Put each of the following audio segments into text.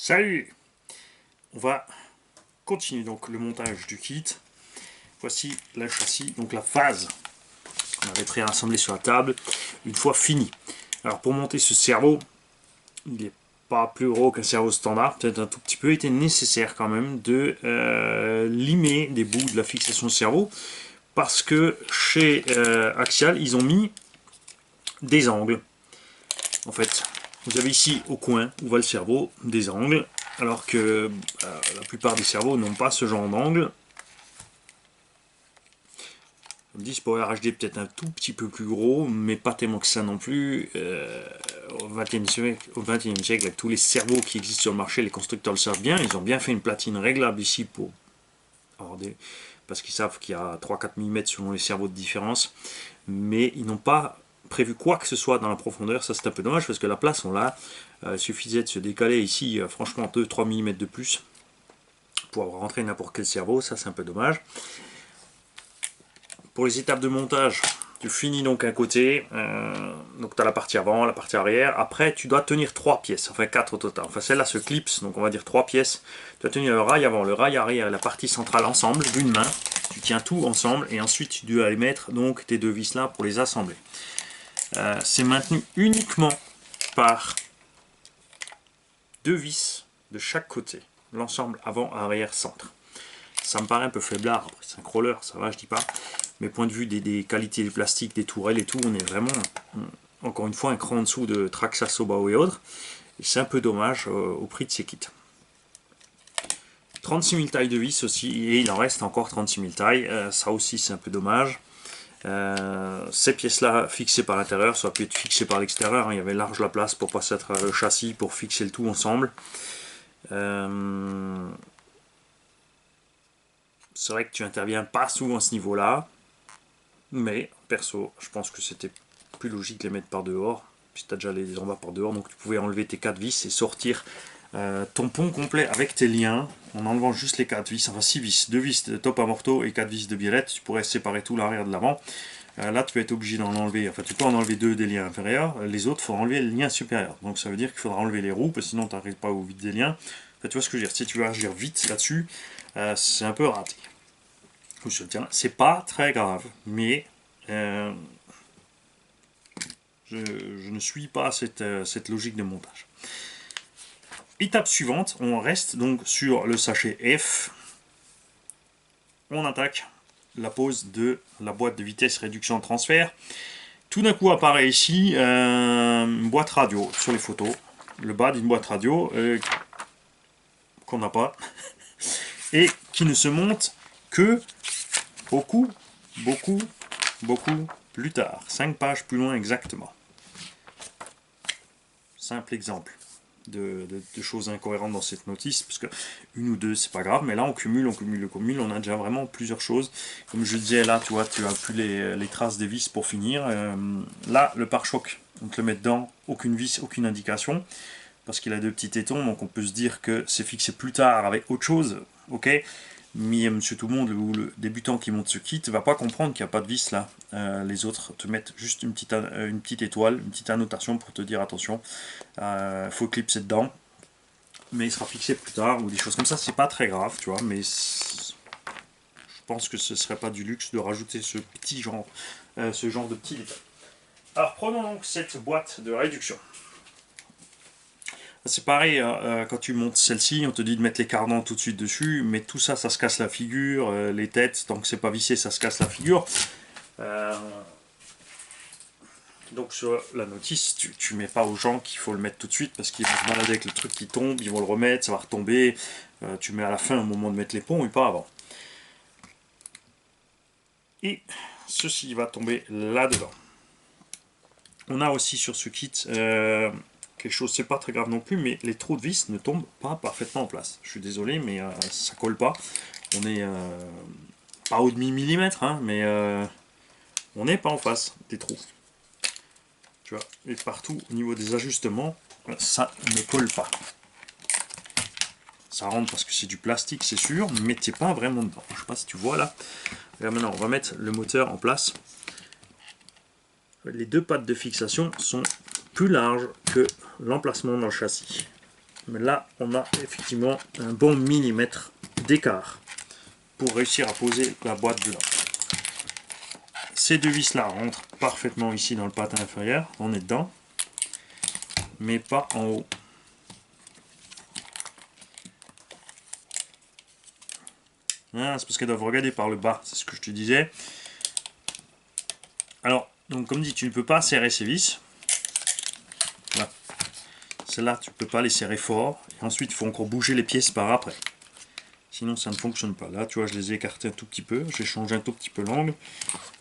Salut! On va continuer donc le montage du kit. Voici le châssis, donc la phase qu'on avait préassemblée sur la table, une fois fini. Alors pour monter ce cerveau, il n'est pas plus gros qu'un cerveau standard, peut-être un tout petit peu, il était nécessaire quand même de limer des bouts de la fixation de cerveau, parce que chez Axial, ils ont mis des angles. En fait, vous avez ici au coin où va le cerveau des angles, alors que la plupart des cerveaux n'ont pas ce genre d'angle. On me dit pour RHD peut-être un tout petit peu plus gros, mais pas tellement que ça non plus. Au XXe siècle, avec tous les cerveaux qui existent sur le marché, les constructeurs le savent bien. Ils ont bien fait une platine réglable ici pour parce qu'ils savent qu'il y a 3-4 mm selon les cerveaux de différence, mais ils n'ont pas prévu quoi que ce soit dans la profondeur. Ça c'est un peu dommage parce que la place on l'a. Il suffisait de se décaler ici franchement 2-3 mm de plus pour avoir rentré n'importe quel cerveau. Ça c'est un peu dommage. Pour les étapes de montage, tu finis donc un côté, donc tu as la partie avant, la partie arrière. Après tu dois tenir 3 pièces, enfin 4 au total. Enfin celle-là se clipse, donc on va dire 3 pièces. Tu dois tenir le rail avant, le rail arrière et la partie centrale ensemble d'une main. Tu tiens tout ensemble et ensuite tu dois aller mettre donc tes deux vis là pour les assembler. C'est maintenu uniquement par deux vis de chaque côté, l'ensemble avant, arrière, centre. Ça me paraît un peu faiblard, après c'est un crawler, ça va, je dis pas. Mais point de vue des qualités du plastique, des tourelles et tout, on est vraiment, encore une fois, un cran en dessous de Traxxas, Sobao et autres. Et c'est un peu dommage au prix de ces kits. 36 000 tailles de vis aussi, et il en reste encore 36 000 tailles. Ça aussi, c'est un peu dommage. Ces pièces-là fixées par l'intérieur, ça aurait pu être fixé par l'extérieur. Il y avait large la place pour passer à travers le châssis, pour fixer le tout ensemble. C'est vrai que tu interviens pas souvent à ce niveau-là, mais perso, je pense que c'était plus logique de les mettre par dehors, puisque tu as déjà les en bas par dehors, donc tu pouvais enlever tes 4 vis et sortir ton pont complet avec tes liens, en enlevant juste les 4 vis, enfin 6 vis, 2 vis de top à morteau et 4 vis de biellette. Tu pourrais séparer tout l'arrière de l'avant. Là tu vas être obligé d'en enlever, enfin tu peux en enlever 2 des liens inférieurs, les autres il faudra enlever les liens supérieurs, donc ça veut dire qu'il faudra enlever les roues, parce que sinon tu n'arrives pas au vide des liens. Enfin, tu vois ce que je veux dire, si tu veux agir vite là-dessus, c'est un peu raté. Je tiens, c'est pas très grave, mais je ne suis pas cette logique de montage. Étape suivante, on reste donc sur le sachet F. On attaque la pose de la boîte de vitesse réduction transfert. Tout d'un coup apparaît ici une boîte radio sur les photos, le bas d'une boîte radio qu'on n'a pas et qui ne se monte que beaucoup plus tard, 5 pages plus loin exactement. Simple exemple de choses incohérentes dans cette notice, parce que une ou deux c'est pas grave, mais là on cumule, on a déjà vraiment plusieurs choses. Comme je disais, là tu vois, tu as plus les traces des vis pour finir. Là le pare-choc, on te le met dedans, aucune vis, aucune indication, parce qu'il a deux petits tétons, donc on peut se dire que c'est fixé plus tard avec autre chose, ok. Mais monsieur tout le monde ou le débutant qui monte ce kit va pas comprendre qu'il n'y a pas de vis là. Les autres te mettent juste une petite étoile, une petite annotation pour te dire attention, faut clipser dedans, mais il sera fixé plus tard ou des choses comme ça. C'est pas très grave, tu vois, mais je pense que ce serait pas du luxe de rajouter ce genre de petit détail. Alors prenons donc cette boîte de réduction. C'est pareil, quand tu montes celle-ci, on te dit de mettre les cardans tout de suite dessus, mais tout ça, ça se casse la figure, les têtes, tant que c'est pas vissé, ça se casse la figure. Donc sur la notice, tu mets pas aux gens qu'il faut le mettre tout de suite, parce qu'ils vont se balader avec le truc qui tombe, ils vont le remettre, ça va retomber. Tu mets à la fin au moment de mettre les ponts et pas avant. Et ceci va tomber là-dedans. On a aussi sur ce kit quelque chose, c'est pas très grave non plus, mais les trous de vis ne tombent pas parfaitement en place. Je suis désolé, mais ça colle pas. On est pas au demi-millimètre, hein, mais on n'est pas en face des trous. Tu vois, et partout au niveau des ajustements, ça ne colle pas. Ça rentre parce que c'est du plastique, c'est sûr, mais t'es pas vraiment dedans. Je sais pas si tu vois là. Là maintenant, on va mettre le moteur en place. Les deux pattes de fixation sont plus larges que l'emplacement dans le châssis. Mais là, on a effectivement un bon millimètre d'écart pour réussir à poser la boîte dedans. Ces deux vis là rentrent parfaitement ici dans le patin inférieur, on est dedans, mais pas en haut. Ah, c'est parce qu'elles doivent regarder par le bas, c'est ce que je te disais. Alors, donc comme dit, tu ne peux pas serrer ces vis. Voilà. Celles-là, tu ne peux pas les serrer fort. Et ensuite, il faut encore bouger les pièces par après. Sinon, ça ne fonctionne pas. Là, tu vois, je les ai écartés un tout petit peu. J'ai changé un tout petit peu l'angle.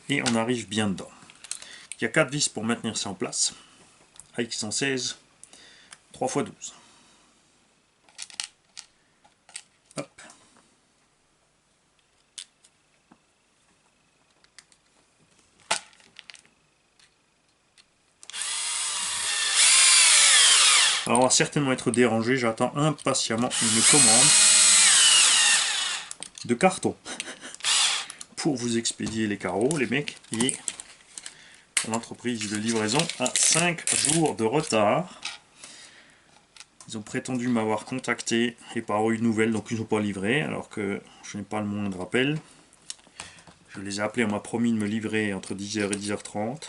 Et on arrive bien dedans. Il y a 4 vis pour maintenir ça en place. AX116, 3x12. Hop. Alors, on va certainement être dérangé. J'attends impatiemment une commande de carton pour vous expédier les carreaux, les mecs. Et l'entreprise de livraison a 5 jours de retard. Ils ont prétendu m'avoir contacté et pas eu de nouvelles, donc ils n'ont pas livré, alors que je n'ai pas le moindre appel. Je les ai appelés, on m'a promis de me livrer entre 10h et 10h30.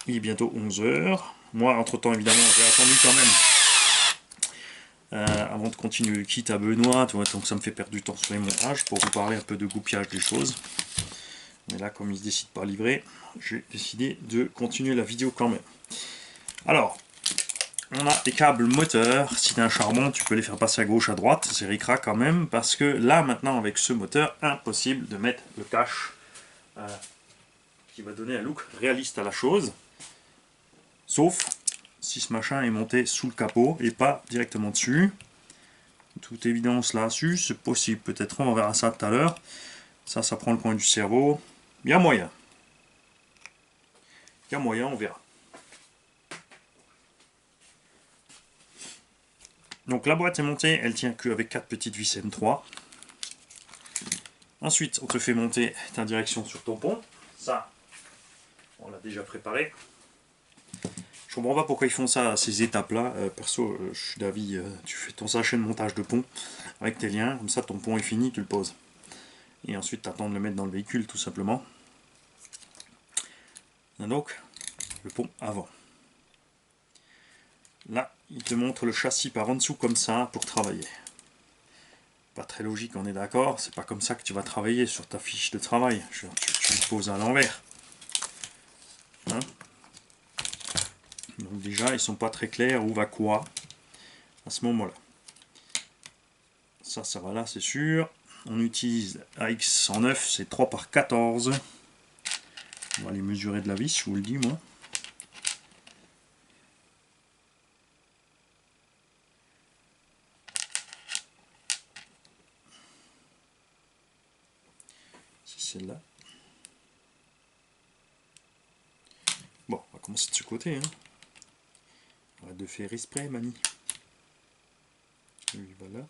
Il est bientôt 11h. Moi, entre-temps, évidemment, j'ai attendu quand même. Avant de continuer le kit à Benoît, tu vois, donc ça me fait perdre du temps sur les montages pour vous parler un peu de goupillage des choses. Mais là, comme ils ne décident pas à livrer, j'ai décidé de continuer la vidéo quand même. Alors, on a des câbles moteurs. Si tu as un charbon, tu peux les faire passer à gauche, à droite. C'est ric-rac quand même, parce que là, maintenant, avec ce moteur, impossible de mettre le cache qui va donner un look réaliste à la chose. Sauf si ce machin est monté sous le capot et pas directement dessus. Toute évidence là-dessus, c'est possible. Peut-être on verra ça tout à l'heure. Ça prend le coin du cerveau. Il y a moyen. Il y a moyen, on verra. Donc la boîte est montée, elle tient qu'avec 4 petites vis M3. Ensuite, on te fait monter ta direction sur ton pont. Ça, on l'a déjà préparé. Je comprends pas pourquoi ils font ça à ces étapes-là. Perso, je suis d'avis, tu fais ton sachet de montage de pont avec tes liens. Comme ça, ton pont est fini, tu le poses. Et ensuite, tu attends de le mettre dans le véhicule, tout simplement. Et donc, le pont avant. Là, il te montre le châssis par en dessous comme ça pour travailler. Pas très logique, on est d'accord. C'est pas comme ça que tu vas travailler sur ta fiche de travail. Tu le poses à l'envers. Hein? Donc déjà, ils sont pas très clairs où va quoi à ce moment-là. Ça va là, c'est sûr. On utilise AX109, c'est 3 par 14. On va les mesurer de la vis, je vous le dis moi. C'est celle-là. Bon, on va commencer de ce côté. Hein. Arrête de faire esprit, Mani. Lui, voilà.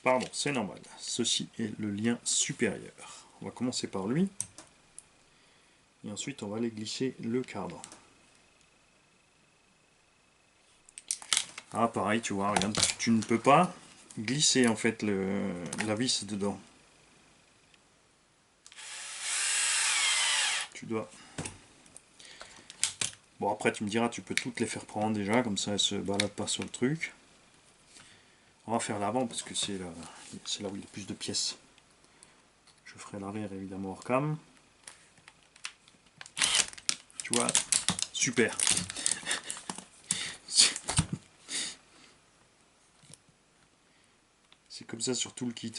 Pardon, c'est normal. Ceci est le lien supérieur. On va commencer par lui. Et ensuite, on va aller glisser le cadre. Ah, pareil, tu vois, regarde, tu ne peux pas glisser en fait la vis dedans. Tu dois... Bon, après, tu me diras, tu peux toutes les faire prendre déjà, comme ça, elles se baladent pas sur le truc. On va faire l'avant parce que c'est là où il y a plus de pièces. Je ferai l'arrière évidemment hors cam. Tu vois, super. C'est comme ça sur tout le kit.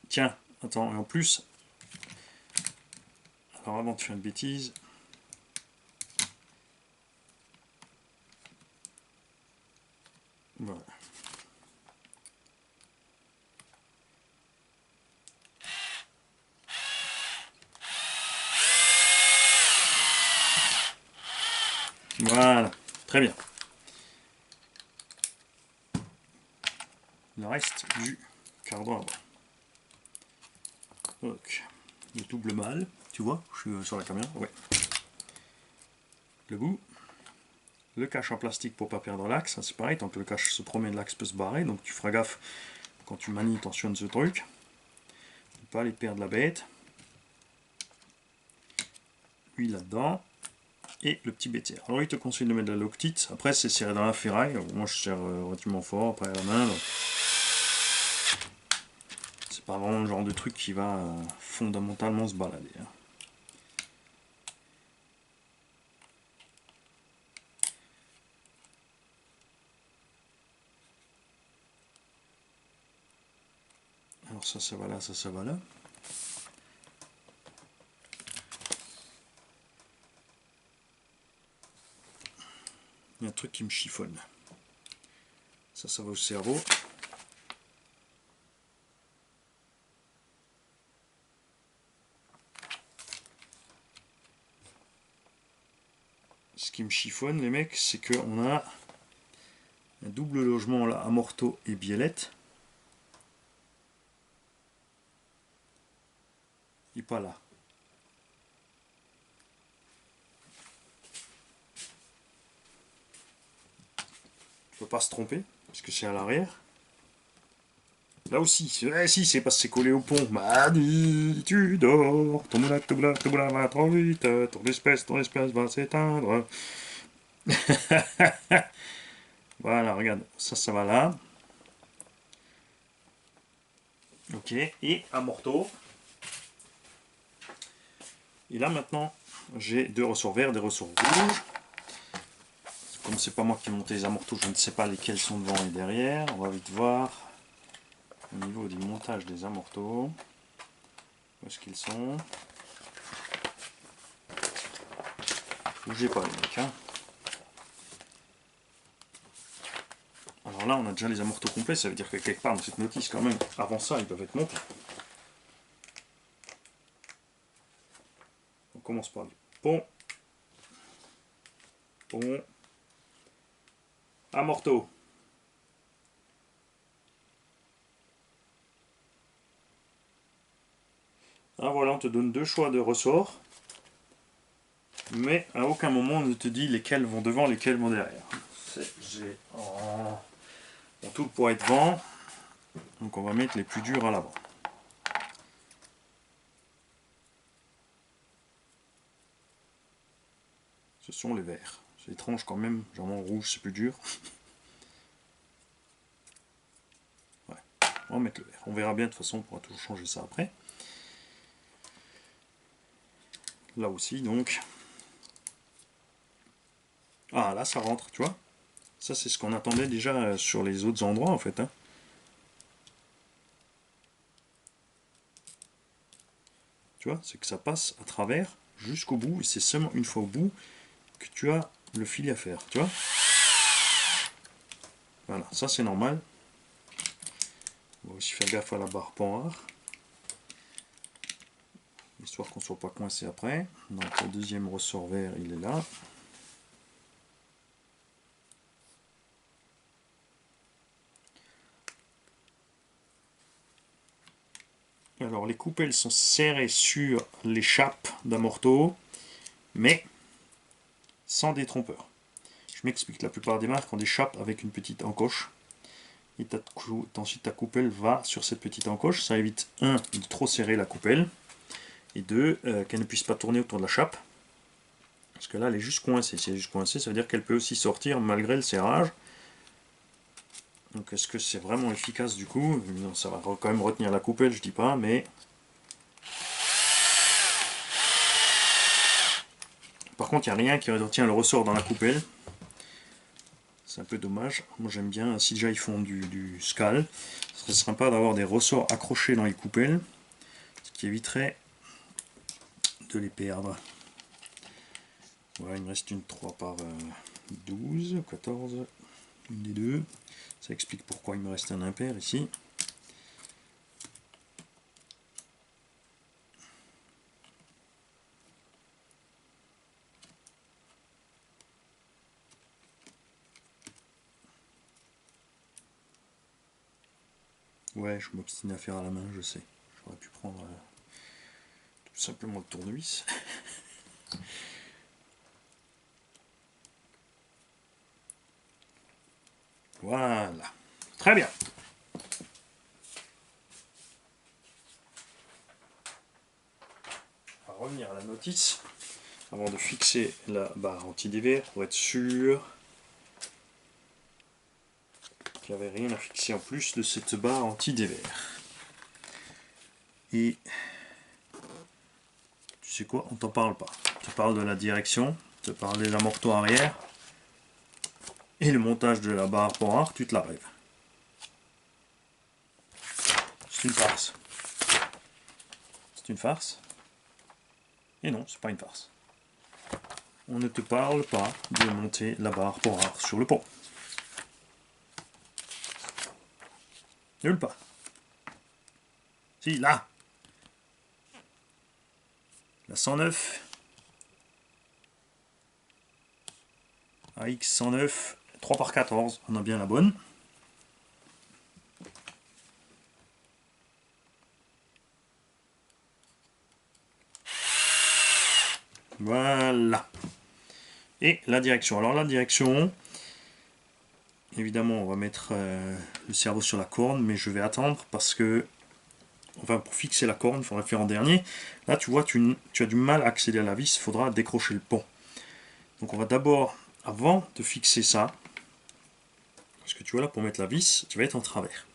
Tiens, attends, et en plus, alors avant de faire une bêtise, voilà. Voilà, très bien. Le reste du cardan avant. Donc, le double mal, tu vois, je suis sur la caméra, ouais. le bout. Le cache en plastique pour pas perdre l'axe, c'est pareil, tant que le cache se promène, l'axe peut se barrer, donc tu feras gaffe quand tu manies, tensionnes ce truc. Ne pas aller perdre la bête. Lui là-dedans. Et le petit BTR. Alors il te conseille de mettre de la loctite, après c'est serré dans la ferraille, moi je serre relativement fort après à la main. C'est pas vraiment le genre de truc qui va fondamentalement se balader. Hein. Alors ça va là, ça va là. Il y a un truc qui me chiffonne. Ça va au cerveau. Ce qui me chiffonne, les mecs, c'est qu'on a un double logement là, amorto et biellette. Il n'est pas là. Il ne faut pas se tromper, parce que c'est à l'arrière. Là aussi, si, c'est parce que c'est collé au pont. Madi, tu dors, ton moulin va trop vite, ton espèce va s'éteindre. Voilà, regarde, ça va là. Ok, et amorto. Et là maintenant, j'ai deux ressorts verts, des ressorts rouges. Comme c'est pas moi qui ai monté les amortos, je ne sais pas lesquels sont devant et derrière. On va vite voir au niveau du montage des amortos. Où est-ce qu'ils sont? Bougez pas les mecs. Hein. Alors là, on a déjà les amortos complets, ça veut dire que quelque part dans cette notice, quand même, avant ça, ils peuvent être montés. On commence par les ponts. Pont. Amorto. Ah voilà, on te donne deux choix de ressorts. Mais à aucun moment on ne te dit lesquels vont devant, lesquels vont derrière. J'ai tout pour être devant. Donc on va mettre les plus durs à l'avant. Ce sont les verts. C'est étrange quand même, généralement rouge c'est plus dur. Ouais. On va mettre le vert. On verra bien de toute façon, on pourra toujours changer ça après. Là aussi donc. Ah là ça rentre, tu vois. Ça c'est ce qu'on attendait déjà sur les autres endroits en fait. Hein. Tu vois, c'est que ça passe à travers jusqu'au bout, et c'est seulement une fois au bout que tu as le fil à faire, tu vois. Voilà, ça c'est normal. On va aussi faire gaffe à la barre panhard, histoire qu'on ne soit pas coincé après. Donc le deuxième ressort vert, il est là. Alors les coupelles sont serrées sur l'échappe d'amorto, mais sans détrompeur. Je m'explique, la plupart des marques ont des chapes avec une petite encoche. Et ensuite ta coupelle va sur cette petite encoche. Ça évite, un, de trop serrer la coupelle, et deux, qu'elle ne puisse pas tourner autour de la chape. Parce que là, elle est juste coincée. Si elle est juste coincée, ça veut dire qu'elle peut aussi sortir malgré le serrage. Donc est-ce que c'est vraiment efficace du coup? Non, ça va quand même retenir la coupelle, je dis pas, mais... Par contre, il n'y a rien qui retient le ressort dans la coupelle. C'est un peu dommage. Moi j'aime bien, si déjà ils font du scal, ce serait sympa d'avoir des ressorts accrochés dans les coupelles, ce qui éviterait de les perdre. Voilà, il me reste une 3 par 12, 14, une des deux. Ça explique pourquoi il me reste un impair ici. Ouais, je m'obstine à faire à la main, je sais. J'aurais pu prendre tout simplement le tournevis. Voilà. Très bien. On va revenir à la notice avant de fixer la barre anti-dévers pour être sûr qu'il n'y avait rien à fixer en plus de cette barre anti-dévers. Et tu sais quoi, on t'en parle pas. Tu parles de la direction, tu parles des amortos arrière et le montage de la barre pour arrière, tu te la rêves. C'est une farce. C'est une farce. Et non, c'est pas une farce. On ne te parle pas de monter la barre pour arrière sur le pont. Nulle part. Si, là. La 109. AX 109. 3 par 14. On a bien la bonne. Voilà. Et la direction. Alors la direction, évidemment on va mettre le cerveau sur la corne, mais je vais attendre parce que, enfin pour fixer la corne, il faudra le faire en dernier. Là tu vois, tu as du mal à accéder à la vis, il faudra décrocher le pont. Donc on va d'abord, avant de fixer ça, parce que tu vois là pour mettre la vis, tu vas être en travers.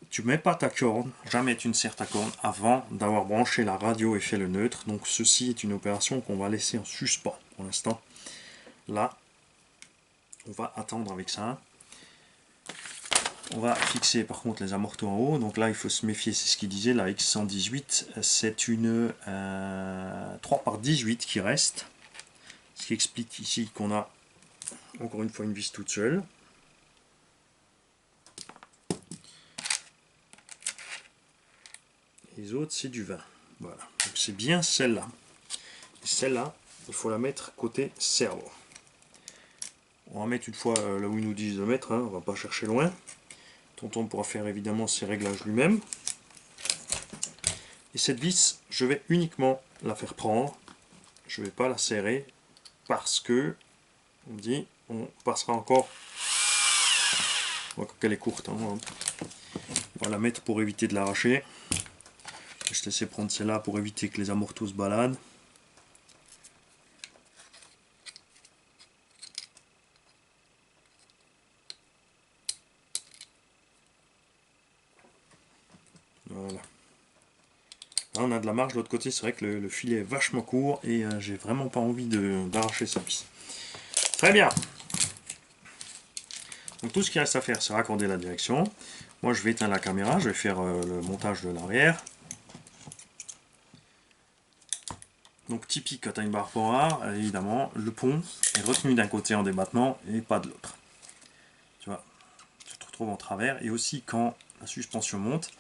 Tu ne mets pas ta corne, jamais tu ne serres ta corne avant d'avoir branché la radio et fait le neutre. Donc ceci est une opération qu'on va laisser en suspens pour l'instant. Là, on va attendre avec ça. On va fixer par contre les amortos en haut. Donc là, il faut se méfier, c'est ce qu'il disait. La X118, c'est une 3 par 18 qui reste. Ce qui explique ici qu'on a encore une fois une vis toute seule. Les autres, c'est du 20. Voilà. Donc c'est bien celle-là. Celle-là, il faut la mettre côté cerveau. On va mettre une fois là où ils nous disent de mettre, hein, on va pas chercher loin. Tonton pourra faire évidemment ses réglages lui-même. Et cette vis, je vais uniquement la faire prendre. Je ne vais pas la serrer parce que, on me dit, on passera encore. On voit qu'elle est courte. Hein. On va la mettre pour éviter de l'arracher. Je te laisse prendre celle-là pour éviter que les amortos se baladent. Voilà. Là, on a de la marge de l'autre côté, c'est vrai que le filet est vachement court et j'ai vraiment pas envie d'arracher sa vis. Très bien. Donc tout ce qu'il reste à faire, c'est raccorder la direction. Moi, je vais éteindre la caméra, je vais faire le montage de l'arrière. Donc typique quand tu as une barre pour évidemment, le pont est retenu d'un côté en débattement et pas de l'autre. Tu vois, tu te retrouves en travers. Et aussi quand la suspension monte,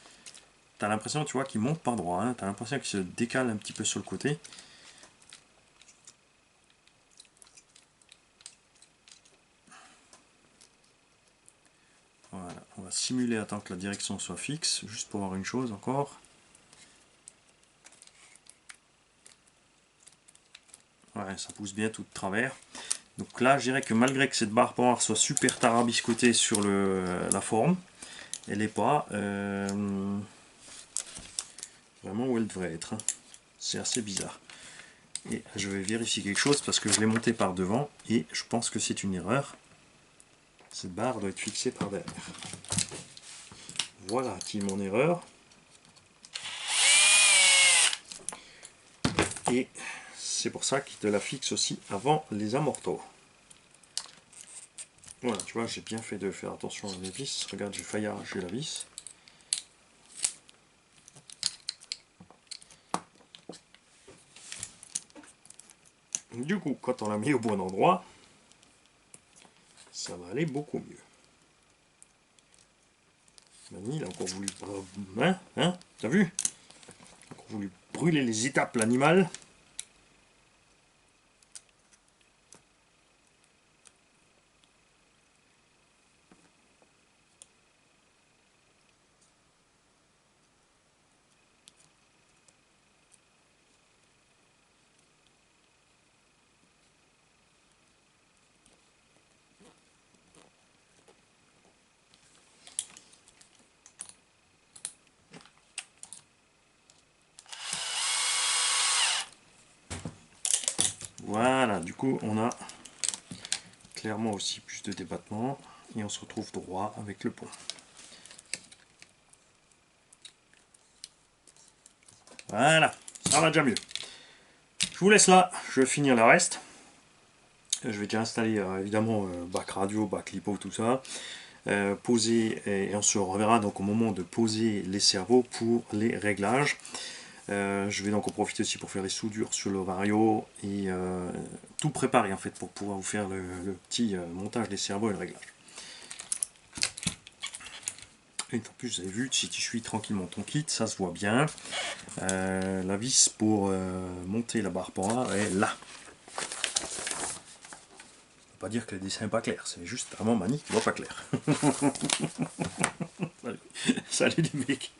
tu as l'impression, tu vois, qu'il monte pas droit. Hein, tu as l'impression qu'il se décale un petit peu sur le côté. Voilà, on va simuler à temps que la direction soit fixe, juste pour voir une chose encore. Ouais, ça pousse bien tout de travers. Donc là, je dirais que malgré que cette barre power soit super tarabiscotée sur la forme, elle n'est pas vraiment où elle devrait être. Hein. C'est assez bizarre. Et je vais vérifier quelque chose parce que je l'ai monté par devant et je pense que c'est une erreur. Cette barre doit être fixée par derrière. Voilà qui est mon erreur. Et c'est pour ça qu'il te la fixe aussi avant les amortos. Voilà, tu vois, j'ai bien fait de faire attention à mes vis. Regarde, j'ai failli arracher la vis. Du coup, quand on l'a mis au bon endroit, ça va aller beaucoup mieux. Mamie, il a encore voulu... Hein, t'as vu? Il a encore voulu brûler les étapes, l'animal. Voilà, du coup on a clairement aussi plus de débattement et on se retrouve droit avec le pont. Voilà, ça va déjà mieux. Je vous laisse là, je vais finir le reste. Je vais déjà installer évidemment back radio, back lipo, tout ça. Poser, et on se reverra donc au moment de poser les cerveaux pour les réglages. Je vais donc en profiter aussi pour faire les soudures sur le Vario et tout préparer en fait pour pouvoir vous faire le petit montage des cerveaux et le réglage. Et en plus, vous avez vu, si tu suis tranquillement ton kit, ça se voit bien. La vis pour monter la barre pour est là. Pas dire que le dessin n'est pas clair, c'est juste vraiment Mani qui voit pas clair. Salut les mecs.